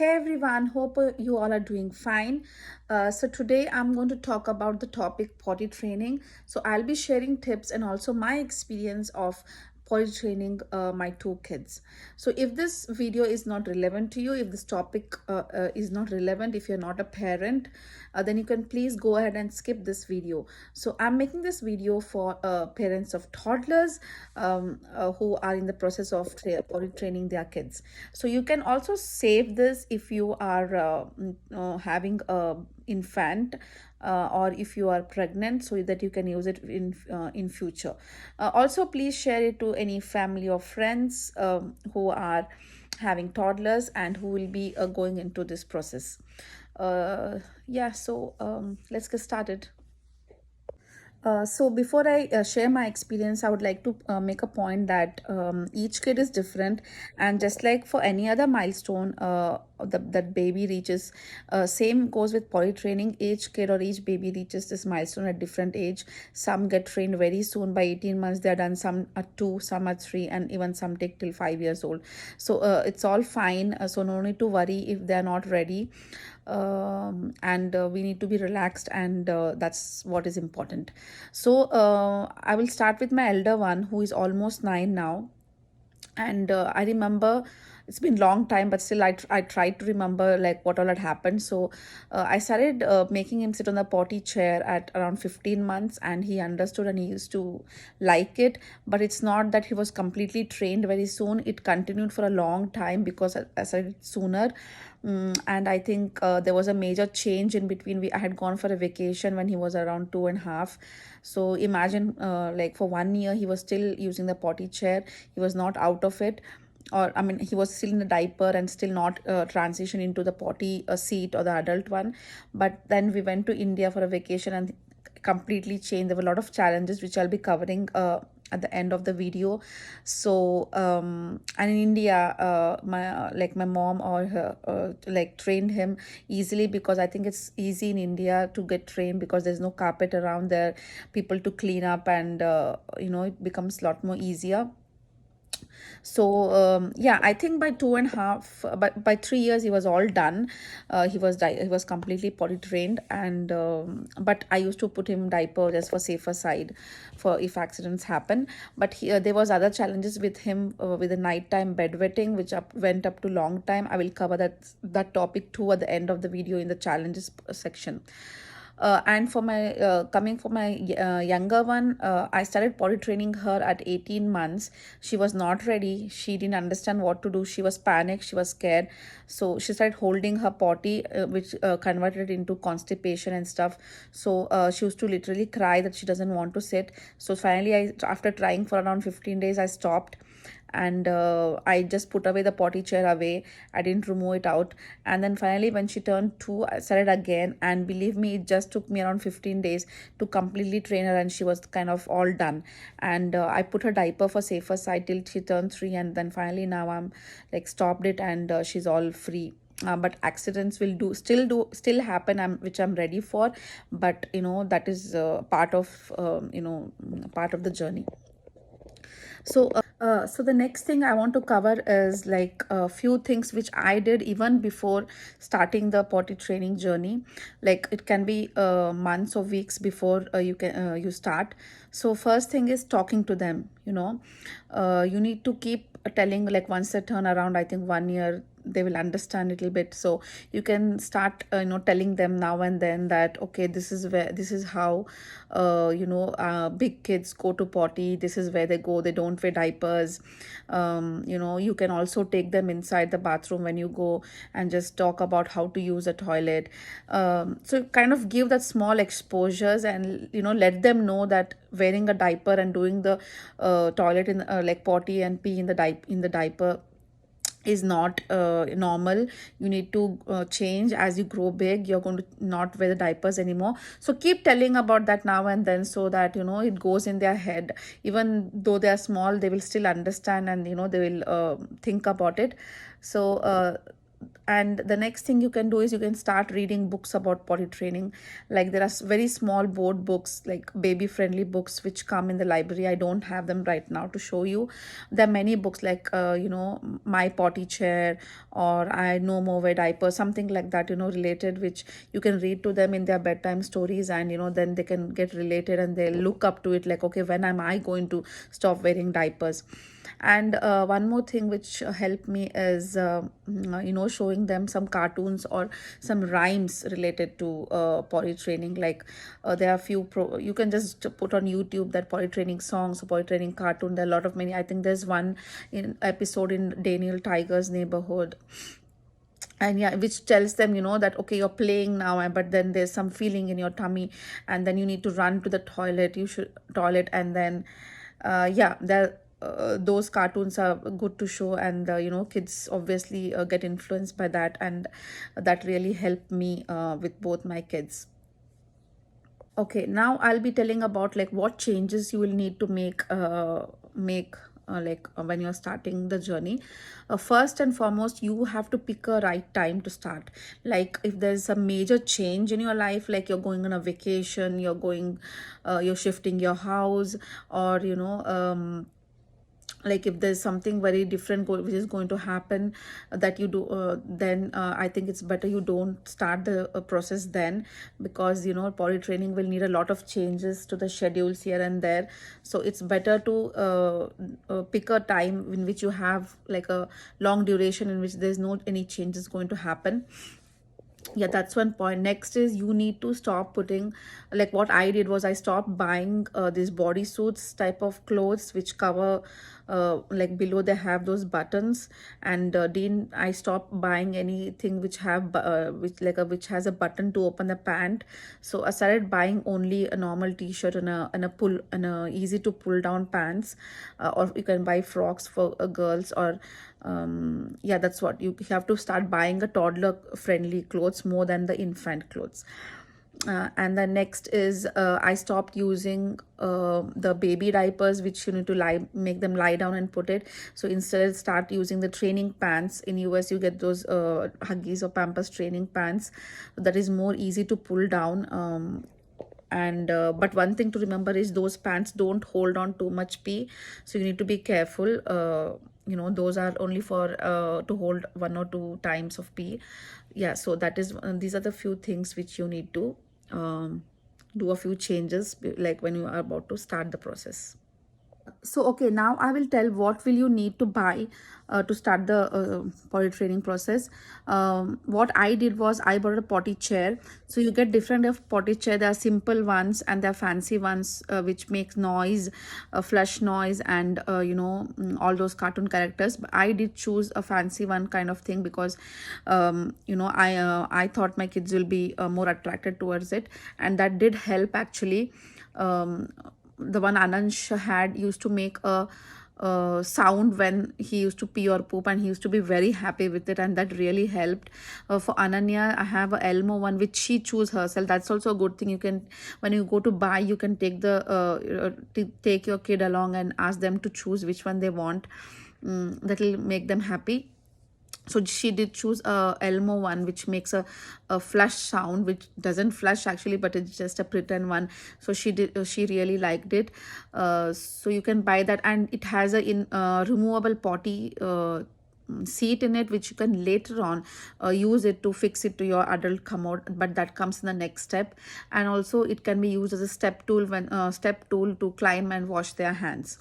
Hey everyone, hope you all are doing fine. So today I'm going to talk about the topic potty training. So I'll be sharing tips and also my experience of potty training my two kids. So if this video is not relevant to you, if this topic is not relevant, if you're not a parent, then you can please go ahead and skip this video. So I'm making this video for parents of toddlers who are in the process of potty training their kids. So you can also save this if you are having a infant or if you are pregnant, so that you can use it in future. Also, please share it to any family or friends who are having toddlers and who will be going into this process. Yeah, so let's get started. So before I share my experience, I would like to make a point that each kid is different, and just like for any other milestone that baby reaches, same goes with potty training. Each kid or each baby reaches this milestone at different age. Some get trained very soon, by 18 months they are done. Some are 2, some are 3, and even some take till 5 years old. So it's all fine. So no need to worry if they are not ready, and we need to be relaxed, and that's what is important. So I will start with my elder one, who is almost 9 now. And I remember, it's been long time, but still I tried to remember like what all had happened. So I started making him sit on the potty chair at around 15 months, and he understood and he used to like it. But it's not that he was completely trained very soon. It continued for a long time because I started sooner. And I think there was a major change in between. I had gone for a vacation when he was around 2.5. So imagine, like for 1 year, he was still using the potty chair. He was not out of it, or I mean, he was still in the diaper and still not transition into the potty seat or the adult one. But then we went to India for a vacation and completely changed. There were a lot of challenges which I'll be covering at the end of the video. So and in India, my mom or her like trained him easily, because I think it's easy in India to get trained because there's no carpet around there, people to clean up, and it becomes a lot more easier. So yeah, I think by 2.5, by 3 years he was all done. He was completely potty trained, and but I used to put him diaper just for safer side, for if accidents happen. But there was other challenges with him, with the nighttime bedwetting, which went up to long time. I will cover that topic too at the end of the video in the challenges section. And for my coming for my younger one, I started potty training her at 18 months. She was not ready. She didn't understand what to do. She was panicked. She was scared. So she started holding her potty, which converted into constipation and stuff. So she used to literally cry that she doesn't want to sit. So finally, after trying for around 15 days, I stopped, and I just put away the potty chair away. I didn't remove it out. And then finally, when she turned 2, I started again. And believe me, it just took me around 15 days to completely train her, and she was kind of all done. And I put her diaper for safer side till she turned 3, and then finally now I'm like stopped it, and she's all free. But accidents will still happen, which I'm ready for. But that is part of part of the journey. So, so the next thing I want to cover is like a few things which I did even before starting the potty training journey. Like it can be months or weeks before you start. So first thing is talking to them. You need to keep telling, like once they turn around, I think 1 year, they will understand a little bit. So you can start telling them now and then that, okay, this is how big kids go to potty. This is where they go. They don't wear diapers. You can also take them inside the bathroom when you go and just talk about how to use a toilet. So kind of give that small exposures, and let them know that wearing a diaper and doing the toilet in like potty and pee in the diaper is not normal. You need to change. As you grow big, you're going to not wear the diapers anymore. So keep telling about that now and then, so that it goes in their head. Even though they are small, they will still understand, and they will think about it. So and the next thing you can do is you can start reading books about potty training. Like there are very small board books, like baby friendly books, which come in the library. I don't have them right now to show you. There are many books like My Potty Chair, or I No More Wear Diapers, something like that, related, which you can read to them in their bedtime stories, and then they can get related and they look up to it, like, okay, when am I going to stop wearing diapers? And one more thing which helped me is showing them some cartoons or some rhymes related to potty training. Like there are few you can just put on YouTube that potty training songs or potty training cartoon. There are a lot of many. I think there's one in episode in Daniel Tiger's Neighborhood, and yeah, which tells them, that okay, you're playing now, but then there's some feeling in your tummy, and then you need to run to the toilet. You should toilet, and then yeah, there those cartoons are good to show, and kids obviously get influenced by that, and that really helped me with both my kids. Okay, now I'll be telling about like what changes you will need to make when you're starting the journey. First and foremost, you have to pick a right time to start. Like if there's a major change in your life, like you're going on a vacation, you're shifting your house, or like if there's something very different which is going to happen, that you do then I think it's better you don't start the process then, because potty training will need a lot of changes to the schedules here and there. So it's better to pick a time in which you have like a long duration in which there's no any changes going to happen. Yeah, that's one point. Next is you need to stop putting, like what I did was I stopped buying these bodysuits type of clothes which cover like below they have those buttons, and didn't I stopped buying anything which have which has a button to open the pant. So I started buying only a normal t-shirt and a easy to pull down pants, or you can buy frocks for girls, or yeah, that's what you have to start buying, a toddler friendly clothes more than the infant clothes. And the next is I stopped using the baby diapers, which you need to make them lie down and put it. So instead start using the training pants. In US you get those Huggies or Pampers training pants that is more easy to pull down. And but one thing to remember is those pants don't hold on too much pee, so you need to be careful. Those are only for to hold 1 or 2 times of pee. Yeah, so that is these are the few things which you need to do a few changes, like when you are about to start the process. So okay, now I will tell what will you need to buy to start the potty training process. What I did was I bought a potty chair. So you get different of potty chair. There are simple ones and there are fancy ones which makes noise, flush noise, and all those cartoon characters. But I did choose a fancy one kind of thing because I thought my kids will be more attracted towards it, and that did help actually. The one Anansh had used to make a sound when he used to pee or poop, and he used to be very happy with it, and that really helped. For Ananya, I have a Elmo one which she choose herself. That's also a good thing. You can, when you go to buy, you can take take your kid along and ask them to choose which one they want. That will make them happy. So she did choose a Elmo one which makes a flush sound, which doesn't flush actually, but it's just a pretend one. So she really liked it. So you can buy that, and it has a removable potty seat in it, which you can later on use it to fix it to your adult commode, but that comes in the next step. And also it can be used as a step tool to climb and wash their hands.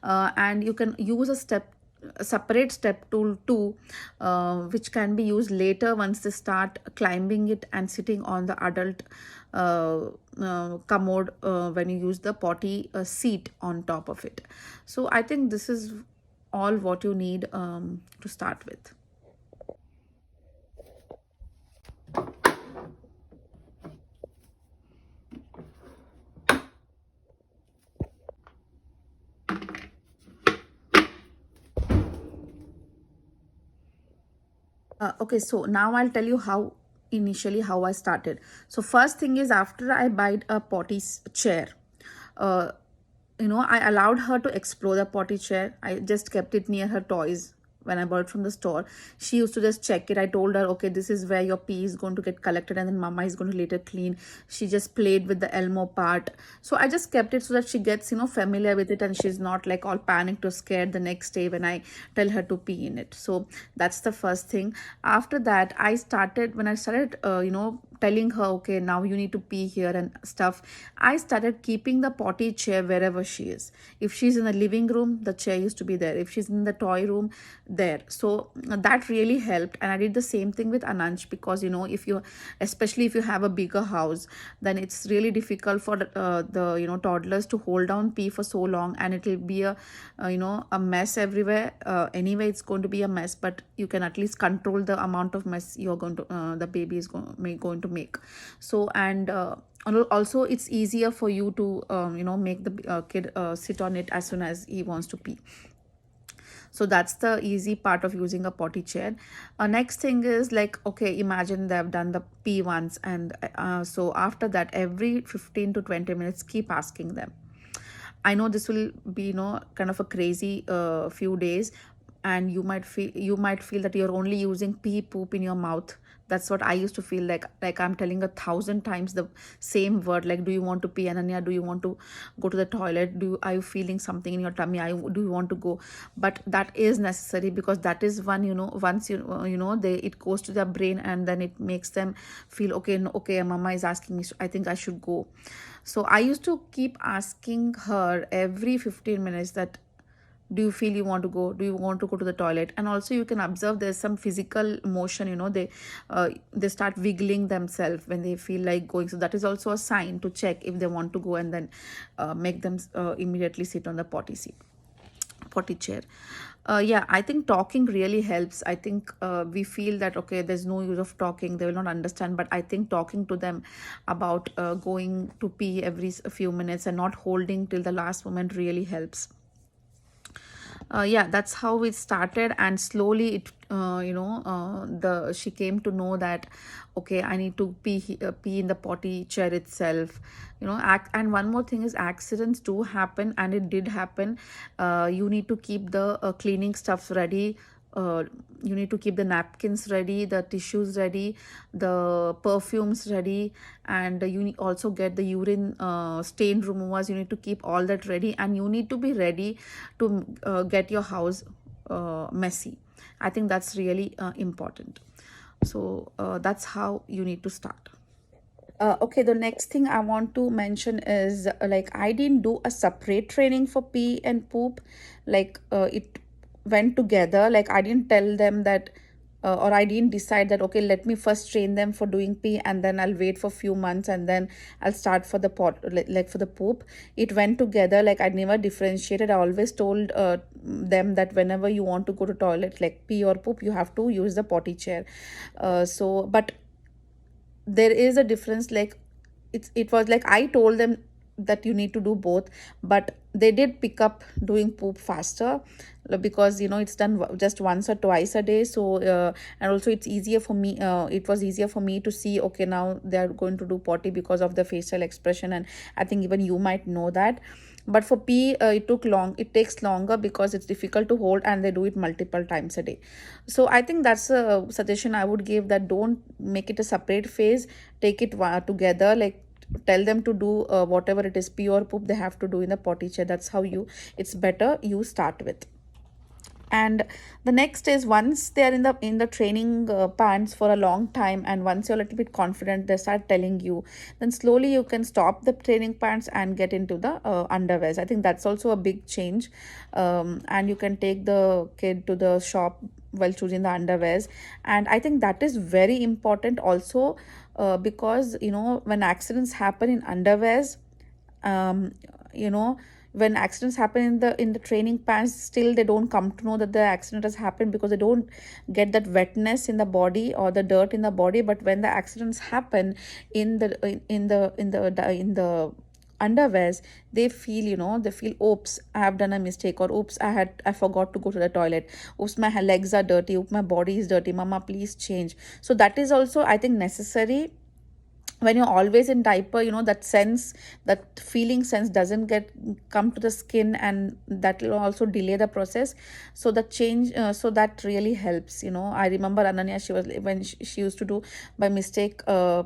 And you can use a separate step tool too, which can be used later once they start climbing it and sitting on the adult commode, when you use the potty seat on top of it. So I think this is all what you need to start with. Okay, so now I'll tell you how I started. So first thing is, after I bought a potty chair, I allowed her to explore the potty chair. I just kept it near her toys, when I bought it from the store, she used to just check it. I told her, okay, this is where your pee is going to get collected and then mama is going to later clean. She just played with the Elmo part. So I just kept it so that she gets, familiar with it, and she's not like all panicked or scared the next day when I tell her to pee in it. So that's the first thing. After that, when I started, telling her, okay, now you need to pee here and stuff, I started keeping the potty chair wherever she is. If she's in the living room, the chair used to be there. If she's in the toy room, there. So that really helped. And I did the same thing with Ananch, because if you, especially if you have a bigger house, then it's really difficult for the toddlers to hold down pee for so long, and it will be a mess everywhere. Anyway, it's going to be a mess, but you can at least control the amount of mess you're going to the baby is going to make. So, and also it's easier for you to make the kid sit on it as soon as he wants to pee. So that's the easy part of using a potty chair. Next thing is, like, okay, imagine they've done the pee once, and so after that, every 15 to 20 minutes, keep asking them. I know this will be, kind of a crazy few days, and you might feel that you're only using pee poop in your mouth. That's what I used to feel like I'm telling 1,000 times the same word, like, do you want to pee, Ananya? Do you want to go to the toilet? Are you feeling something in your tummy? Do you want to go? But that is necessary, because that is one, once it goes to their brain, and then it makes them feel, okay, no, okay, mama is asking me, so I think I should go. So I used to keep asking her every 15 minutes that, do you feel you want to go? Do you want to go to the toilet? And also you can observe there's some physical motion, they start wiggling themselves when they feel like going. So that is also a sign to check if they want to go, and then make them immediately sit on the potty chair. Yeah, I think talking really helps. I think we feel that, okay, there's no use of talking, they will not understand, but I think talking to them about going to pee every few minutes and not holding till the last moment really helps. Yeah, that's how it started, and slowly it the she came to know that, okay, I need to pee in the potty chair itself. And one more thing is, accidents do happen, and it did happen. You need to keep the cleaning stuffs ready. You need to keep the napkins ready, the tissues ready, the perfumes ready, and you also get the urine stain removers. You need to keep all that ready, and you need to be ready to get your house messy. I think that's really important. So that's how you need to start. Okay, the next thing I want to mention is, like, I didn't do a separate training for pee and poop. Like, it went together. Like, I didn't tell them that, or I didn't decide that, okay, let me first train them for doing pee, and then I'll wait for few months, and then I'll start for the like for the poop. It went together. Like, I never differentiated. I always told them that whenever you want to go to toilet, like pee or poop, you have to use the potty chair. But there is a difference. Like, it was like I told them that you need to do both, but they did pick up doing poop faster, because it's done just once or twice a day. So and also it's easier for me, it was easier for me to see, okay, now they're going to do potty because of the facial expression, and I think even you might know that. But for pee, it takes longer, because it's difficult to hold, and they do it multiple times a day. So I think that's a suggestion I would give, that don't make it a separate phase, take it together. Like, tell them to do whatever it is, pee or poop, they have to do in the potty chair. That's how it's better you start with. And the next is, once they are in the training pants for a long time, and once you're a little bit confident, they start telling you, then slowly you can stop the training pants and get into the underwears. I think that's also a big change. And you can take the kid to the shop while choosing the underwears, and I think that is very important also, because when accidents happen in underwears, um, you know when accidents happen in the training pants, still they don't come to know that the accident has happened, because they don't get that wetness in the body or the dirt in the body. But when the accidents happen in the underwears, they feel, oops, I have done a mistake, or oops, I forgot to go to the toilet, oops, my legs are dirty, oops, my body is dirty, mama, please change. So that is also, I think, necessary. when you're always in diaper, that sense, that feeling sense doesn't get come to the skin, and that will also delay the process. So the change, so that really helps. I remember Ananya, she was when she used to do by mistake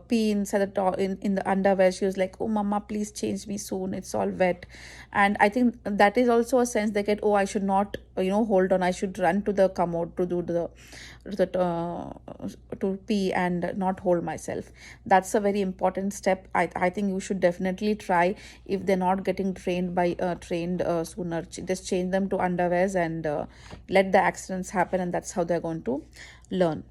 pee inside in the underwear. She was like, oh mama, please change me soon, it's all wet. And I think that is also a sense they get, oh, I should not, hold on, I should run to the commode to do to pee and not hold myself. That's a very important step. I think you should definitely try. If they're not getting trained by trained sooner, just change them to underwears, and let the accidents happen, and that's how they're going to learn.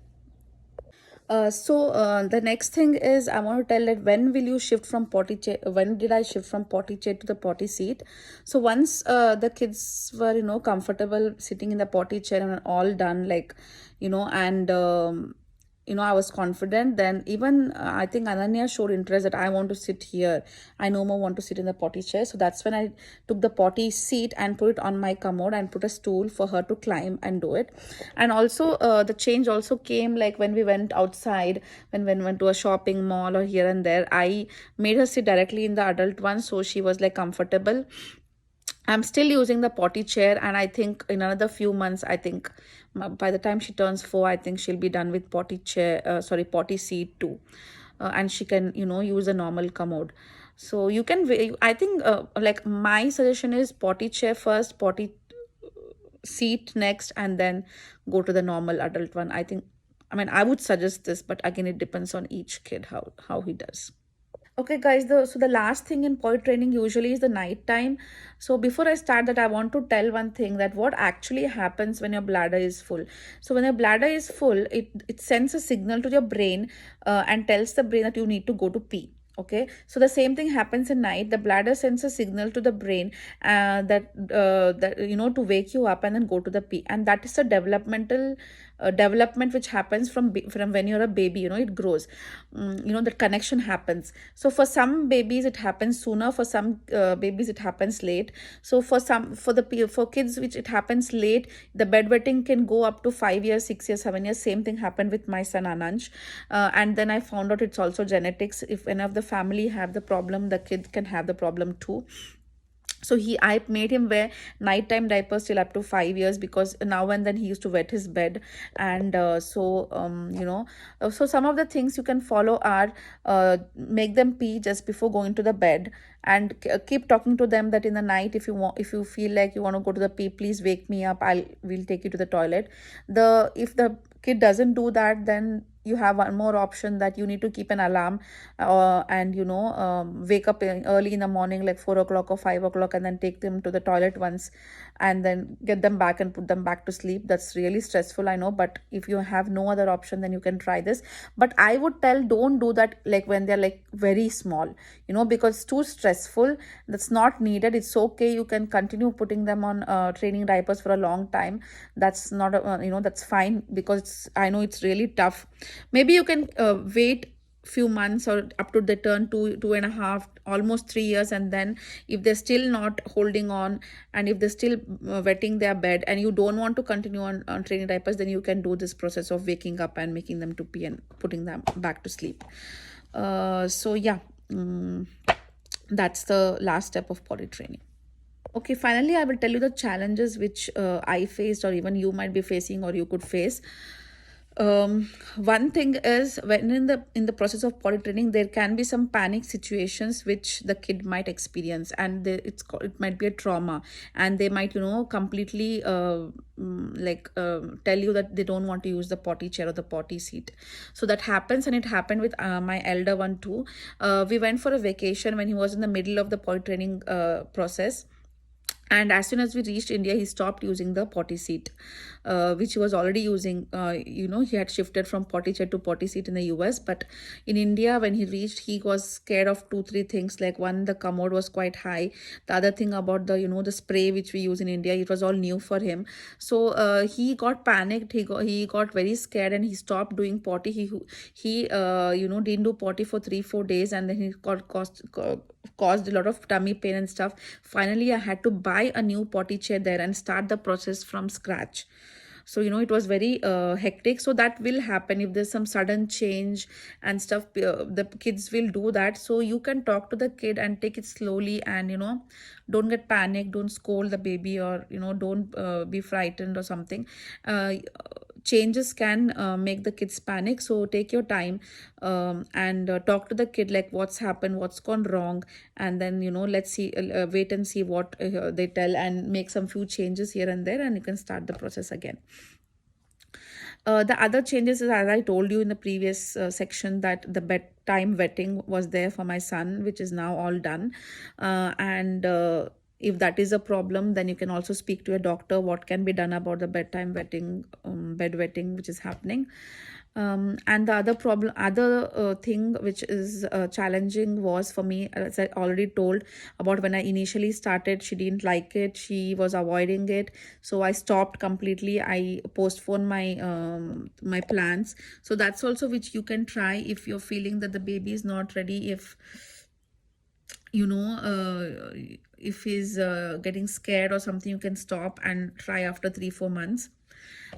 So the next thing is, I want to tell that when will you shift from potty chair? When did I shift from potty chair to the potty seat? So once the kids were, comfortable sitting in the potty chair and all done, like, and I was confident. Then even I think Ananya showed interest that I want to sit here. I no more want to sit in the potty chair. So that's when I took the potty seat and put it on my commode and put a stool for her to climb and do it. And also the change also came like when we went outside, when we went to a shopping mall or here and there, I made her sit directly in the adult one, so she was like comfortable. I'm still using the potty chair, and I think in another few months, I think by the time she turns 4, I think she'll be done with potty chair, potty seat too. And she can, use a normal commode. So you can, I think, like my suggestion is potty chair first, potty seat next, and then go to the normal adult one. I mean, I would suggest this, but again, it depends on each kid how he does. Okay, guys, the last thing in potty training usually is the night time. So before I start that, I want to tell one thing, that what actually happens when your bladder is full. So when your bladder is full, it sends a signal to your brain, and tells the brain that you need to go to pee. Okay, so the same thing happens at night. The bladder sends a signal to the brain, that to wake you up and then go to the pee, and that is a developmental development which happens from when you're a baby. It grows. The connection happens. So for some babies it happens sooner, for some babies it happens late. So for kids which it happens late, the bedwetting can go up to 5 years, 6 years, 7 years. Same thing happened with my son Ananj. And then I found out it's also genetics. If any of the family have the problem, the kid can have the problem too. So I made him wear nighttime diapers till up to 5 years, because now and then he used to wet his bed. And so some of the things you can follow are, make them pee just before going to the bed, and keep talking to them that in the night, if you feel like you want to go to the pee, please wake me up, we'll take you to the toilet. If the kid doesn't do that, then you have one more option, that you need to keep an alarm, and wake up early in the morning, like 4 o'clock or 5 o'clock, and then take them to the toilet once, and then get them back and put them back to sleep. That's really stressful, I know, but if you have no other option, then you can try this. But I would tell, don't do that like when they're like very small, because it's too stressful. That's not needed. It's okay, you can continue putting them on training diapers for a long time. That's not that's fine, because I know it's really tough. Maybe you can wait few months, or up to they turn 2.5, almost 3 years, and then if they're still not holding on, and if they're still wetting their bed, and you don't want to continue on training diapers, then you can do this process of waking up and making them to pee and putting them back to sleep. So yeah, that's the last step of potty training. Okay, finally, I will tell you the challenges which I faced, or even you might be facing, or you could face. One thing is, when in the process of potty training, there can be some panic situations which the kid might experience, and it might be a trauma, and they might completely tell you that they don't want to use the potty chair or the potty seat. So that happens, and it happened with my elder one too. We went for a vacation when he was in the middle of the potty training process, and as soon as we reached India, he stopped using the potty seat, which he was already using. He had shifted from potty chair to potty seat in the US. But in India, when he reached, he was scared of 2 3 things. Like, one, the commode was quite high. The other thing about the spray which we use in India, it was all new for him. So he got panicked. He got very scared, and he stopped doing potty. He didn't do potty for 3 4 days, and then he caused a lot of tummy pain and stuff. Finally, I had to buy a new potty chair there and start the process from scratch. So it was very hectic. So that will happen if there's some sudden change and stuff. The kids will do that. So you can talk to the kid and take it slowly, and don't get panicked, don't scold the baby, or don't be frightened or something. Changes can make the kids panic, so take your time, and talk to the kid, like what's happened, what's gone wrong, and then let's see, wait and see what they tell, and make some few changes here and there, and you can start the process again. The other changes is, as I told you in the previous section, that the bedtime vetting was there for my son, which is now all done. And if that is a problem, then you can also speak to a doctor what can be done about the bedtime vetting, bed vetting, which is happening. And the other thing which is challenging was for me, as I already told about, when I initially started, she didn't like it, she was avoiding it, so I stopped completely. I postponed my plans. So that's also which you can try if you're feeling that the baby is not ready. If he's getting scared or something, you can stop and try after 3-4 months.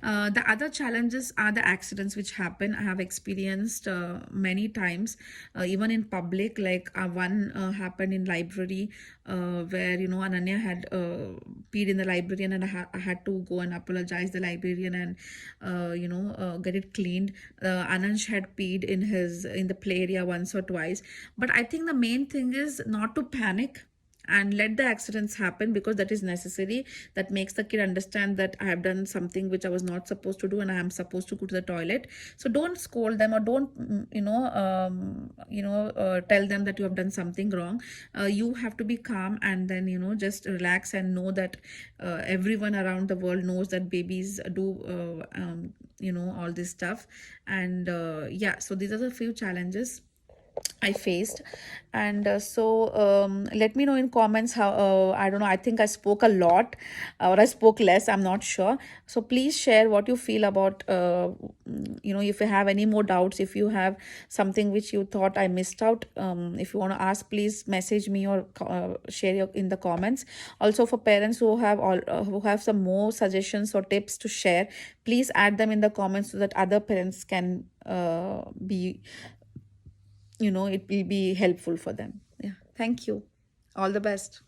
The other challenges are the accidents which happen. I have experienced many times, even in public. Like one happened in library, where Ananya had peed in the librarian, and I had to go and apologize the librarian, and get it cleaned. Anansh had peed in the play area once or twice. But I think the main thing is not to panic and let the accidents happen, because that is necessary. That makes the kid understand that I have done something which I was not supposed to do, and I am supposed to go to the toilet. So don't scold them, or don't tell them that you have done something wrong. You have to be calm, and then just relax, and know that everyone around the world knows that babies do all this stuff. And yeah, so these are the few challenges I faced. And let me know in comments how, I don't know, I think I spoke a lot, or I spoke less, I'm not sure. So please share what you feel about, if you have any more doubts, if you have something which you thought I missed out, if you want to ask, please message me, or share in the comments. Also, for parents who have some more suggestions or tips to share, please add them in the comments, so that other parents can be it will be helpful for them. Yeah, thank you. All the best.